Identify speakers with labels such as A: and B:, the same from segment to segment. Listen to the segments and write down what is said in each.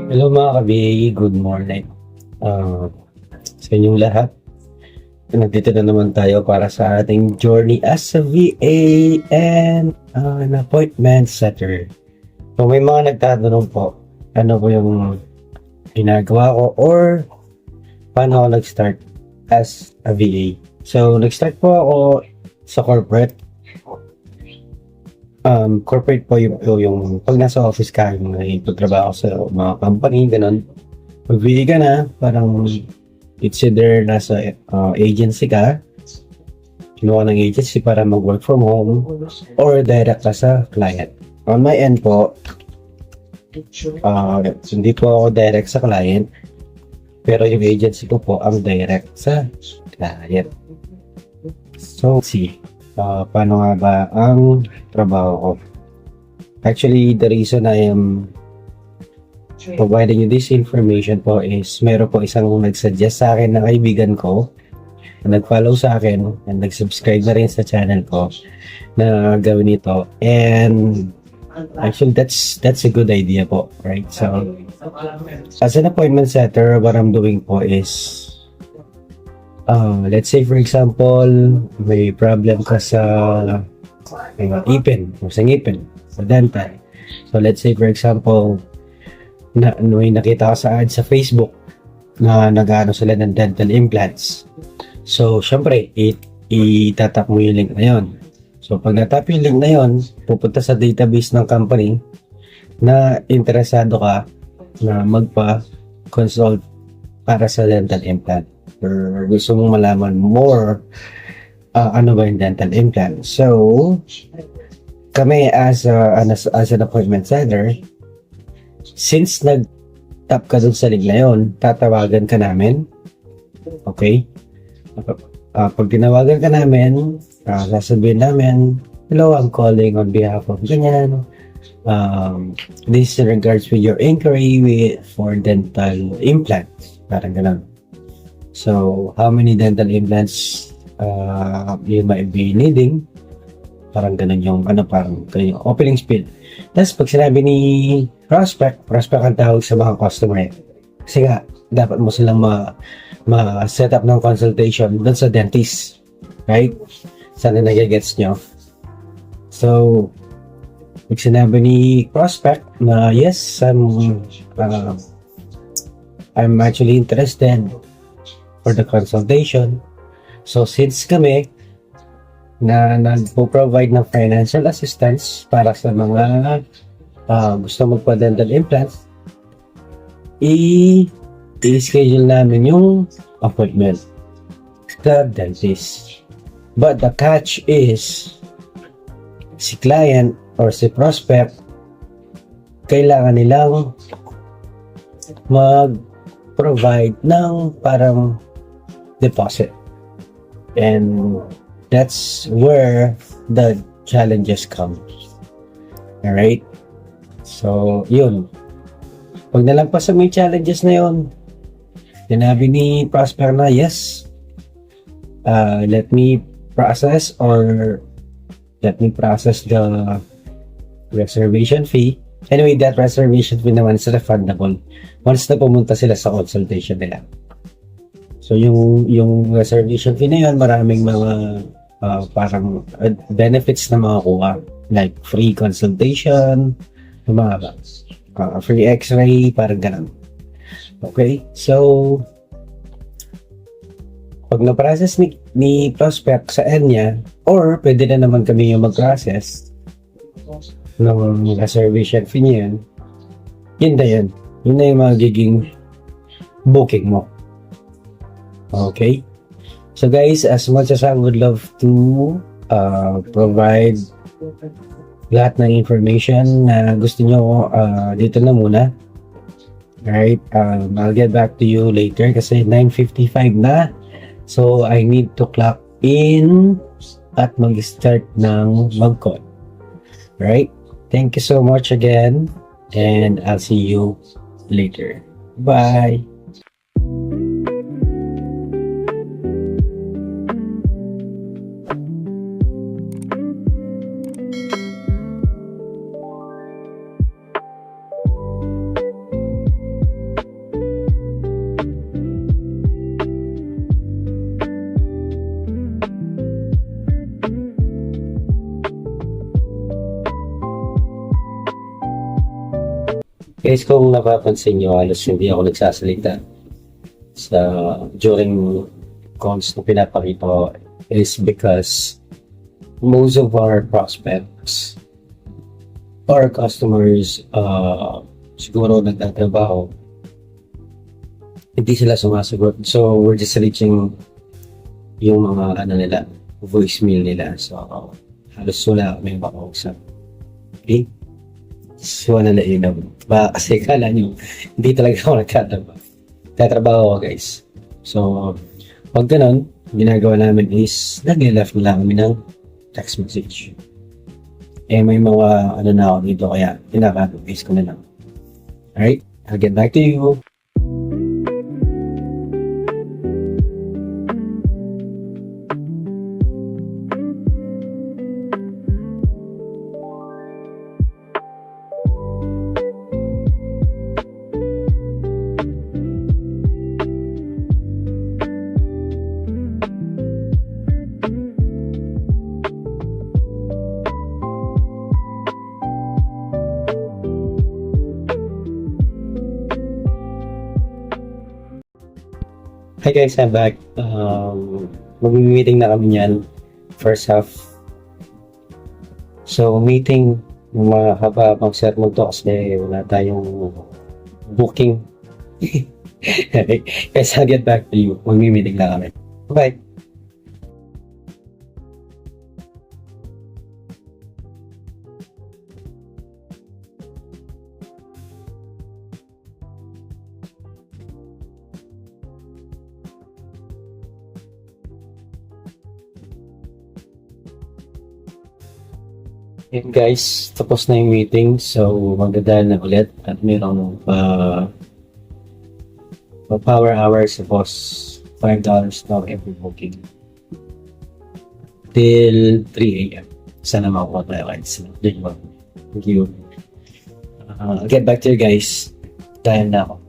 A: Hello mga kabi, good morning. Sa inyong lahat, nandito na naman tayo para sa ating journey as a VA and an appointment setter. Kung may mga nagtatanong po, ano po yung ginagawa ko or paano ako nag-start as a VA. So, nag-start po ako sa corporate. Corporate po yung pag nasa office ka, yung nagtatrabaho sa mga company, ganun. Pag VA ka na, parang it's either nasa agency ka, kinuha ng agency para mag-work from home, or direct ka sa client. On my end po, hindi po ako direct sa client, pero yung agency ko po ang direct sa client. So, paano nga ba ang trabaho ko? Actually, the reason I am providing you this information po is meron po isang nag-suggest sa akin na kaibigan ko na nag-follow sa akin and nag-subscribe na rin sa channel ko na gawin ito. And actually, that's a good idea po, right? So, as an appointment setter, what I'm doing po is let's say for example, may problem ka sa ipin o sa ngipin, sa dental. So let's say for example, may nakita ka sa ad sa Facebook na nag-ano sila ng dental implants. So syempre, itatap mo yung link na yun. So pag natap yung link na yun, pupunta sa database ng company na interesado ka na magpa-consult para sa dental implant, or gusto mong malaman more ano ba yung dental implant. So kami as an appointment setter, since nag-tap ka dun sa link na yun, tatawagan ka namin. Okay? Pag tinawagan ka namin, sasabihin namin, hello, I'm calling on behalf of ganyan. This is in regards with your inquiry for dental implants. Parang ganun. So, how many dental implants you might be needing? Parang ganun yung, parang yung opening spiel. Tapos, pag sinabi ni prospect ang tawag sa mga customer. Kasi nga, dapat mo silang ma-set up ng consultation doon sa dentist. Right? Sana nagigets nyo. So, pag sinabi ni prospect na, yes, I'm actually interested for the consultation. So since kami na nagpo-provide ng financial assistance para sa mga gusto magpa-dental implants, i-schedule namin yung appointment sa dentist. But the catch is, si client or si prospect, kailangan nilang mag-provide ng parang deposit. And that's where the challenges come. Alright? So, yun. Pag nalagpasan mo yung challenges na yun, sinabi ni prospect na, yes, let me process the reservation fee. Anyway, that reservation fee naman is refundable once na pumunta sila sa consultation nila. So, yung reservation fee na yun, maraming mga parang benefits na makakuha. Like free consultation, mga free x-ray, parang ganun. Okay? So, pag na-process ni prospect sa end niya, or pwede na naman kami yung mag-process ng reservation fee niya, yun na yun. Yun na yung magiging booking mo. Okay? So guys, as much as I would love to provide lahat ng information na gusto nyo, dito na muna. Alright? I'll get back to you later kasi 9:55 na. So, I need to clock in at mag-start ng mag-call. Alright? Thank you so much again and I'll see you later. Bye! Guys, kung napapansin nyo, halos hindi ako nagsasalita sa during calls na pinapakita ko is because most of our prospects or customers siguro nagtatrabaho, hindi sila sumasagot. So, we're just reaching yung mga nila, voicemail nila. So, halos wala kami makausap. Okay? So, na ilaw. Ba, kasi kala nyo, hindi talaga ako nagtatrabaho. Tatrabaho ako, guys. So, pag ganun, ginagawa namin is, nag-left na lang kami ng text message. May mga na ako dito, kaya pinaka-paste ko na lang. Alright? I'll get back to you. Hi guys, I'm back. Mag-meeting na kami niyan. First half. So, meeting, mahaba pang sermon to kasi wala tayong booking. Guys, I'll get back to you. Mag-meeting na kami. Bye! And guys, tapos na yung meeting. So, magdadaan na ulit. At mayroong power hours. Tapos, $5 now every booking. Till 3 a.m. Sana makuha tayo guys. Thank you. I'll get back to you guys. Dahil na ako.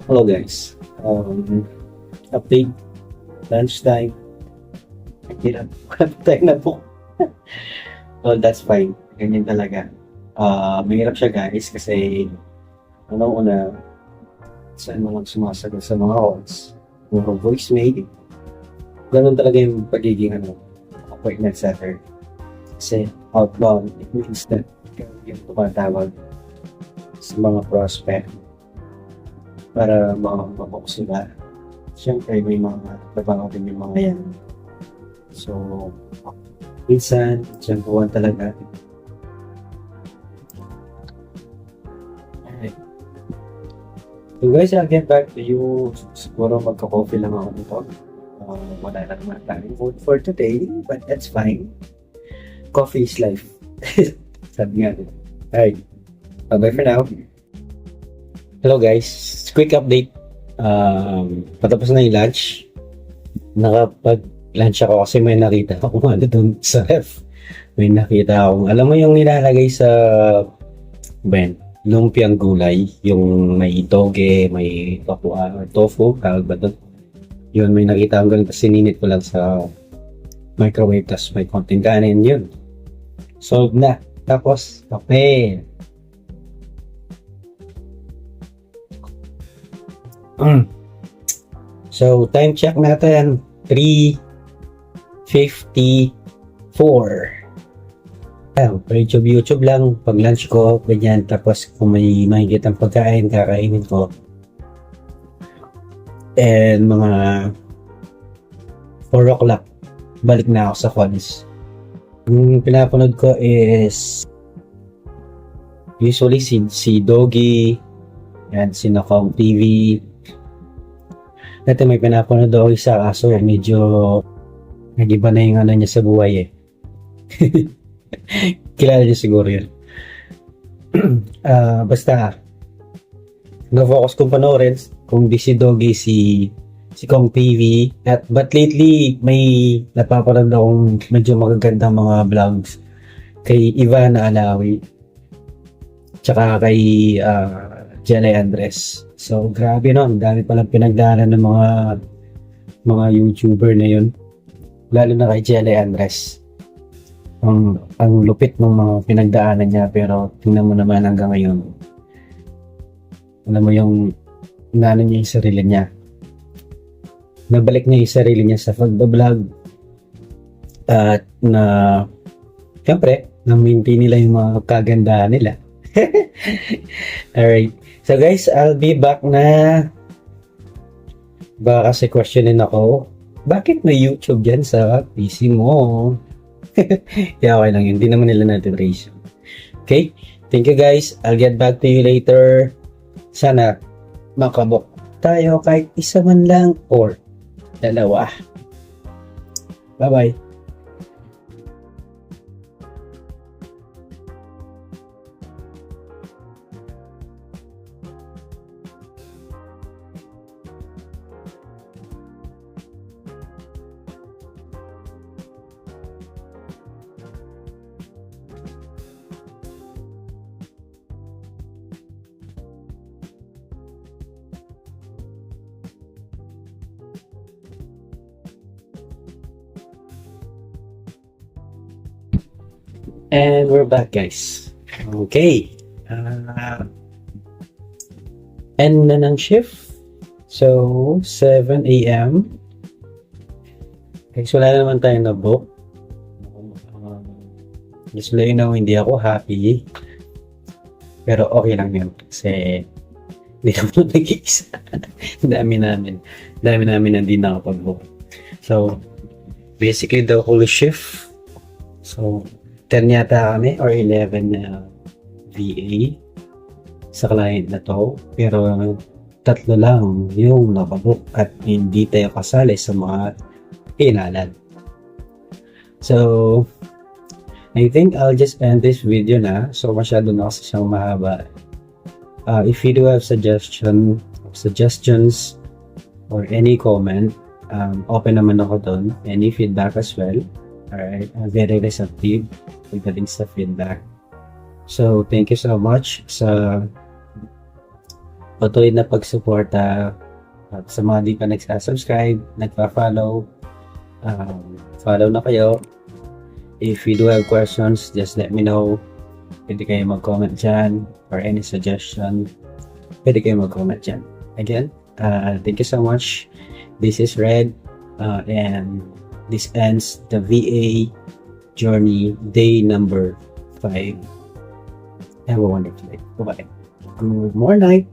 A: Hello guys. Update. Lunchtime. Hirap. Tayo na po. Well, that's fine. Ganyan talaga. Mahirap siya guys kasi una saan mo sumasagot sa mga calls. Mga voicemail. Ganun talaga yung pagiging appointment setter. Kasi outbound, it means that yung tumatawag sa mga prospect para makabook sila. Siyempre, may mga trabaho din yung mga yan. So, minsan, tiyempuan talaga. Alright. So guys, I'll get back to you. Siguro magka-coffee lang ako nito. Wala na naman tayong food for today, but that's fine. Coffee is life. Sabi nga din. Alright. Bye-bye for now. Hello guys, quick update. Patapos na yung lunch. Nakapag-lunch ako kasi may nakita ako doon sa ref. May nakita akong, alam mo yung nilalagay sa lumpiang gulay, yung may toge, may tofu, tawag ba doon? Yun, may nakita akong ganun, kasi sininit ko lang sa microwave, tas may konting kanin, yun. Solved na. Tapos, kape. So, time check natin, 3:54. YouTube lang, pag lunch ko, ganyan. Tapos, kung may mahigit ang pagkain, kakainin ko. And, mga 4 o'clock, balik na ako sa calls. Yung pinapanood ko is usually si Doggy, yan, si Nakong TV. Dati may pinapanood ako isa, kaso medyo nag-iba na yung niya sa buhay eh. Kilala niyo siguro yun. Basta na-focus kong panoorin kung di si Doggy, si si Kong TV. But lately, may napapanood akong medyo magagandang mga vlogs kay Ivana Alawi tsaka kay Jelay Andres. So, grabe no. Ang dami palang pinagdaanan ng mga YouTuber na yun. Lalo na kay Jelay Andres. Ang lupit ng mga pinagdaanan niya, pero tingnan mo naman hanggang ngayon. Alam mo yung inaano niya yung sarili niya. Nabalik niya yung sarili niya sa pagbablog. At siyempre, na-maintain nila yung mga kagandahan nila. Alright. So guys, I'll be back na. Baka kasi questionin ako, bakit may YouTube yan sa PC mo? Yeah, okay lang yun. Hindi naman nila natin raise. Okay? Thank you guys. I'll get back to you later. Sana makabok tayo kahit isa man lang or dalawa. Bye-bye. And we're back, guys. Okay. End na ng shift. So, 7 a.m. Guys, wala na naman tayong na-book. Just let you know, hindi ako happy. Pero okay lang yun. Kasi, hindi naman nag-iisa. Dami namin hindi nakapag-book. So, basically, the whole shift. So, 10 yata kami or 11 na VA sa client na to, pero 3 lang yung nakabook at hindi tayo kasali sa mga inalan. So I think I'll just end this video na. So masyado na kasi siyang mahaba. If you do have suggestions or any comment, open naman ako doon. Any feedback as well. Alright, I'm very receptive pagdating sa feedback. So, thank you so much sa patuloy na pagsuporta at sa mga di pa nagsasubscribe, nagpa-follow. Follow na kayo. If you do have questions, just let me know. Pwede kayo mag-comment dyan or any suggestion. Pwede kayo mag-comment dyan. Again, thank you so much. This is Red and this ends the VA journey day number 5. Have a wonderful day. Bye-bye. Good morning.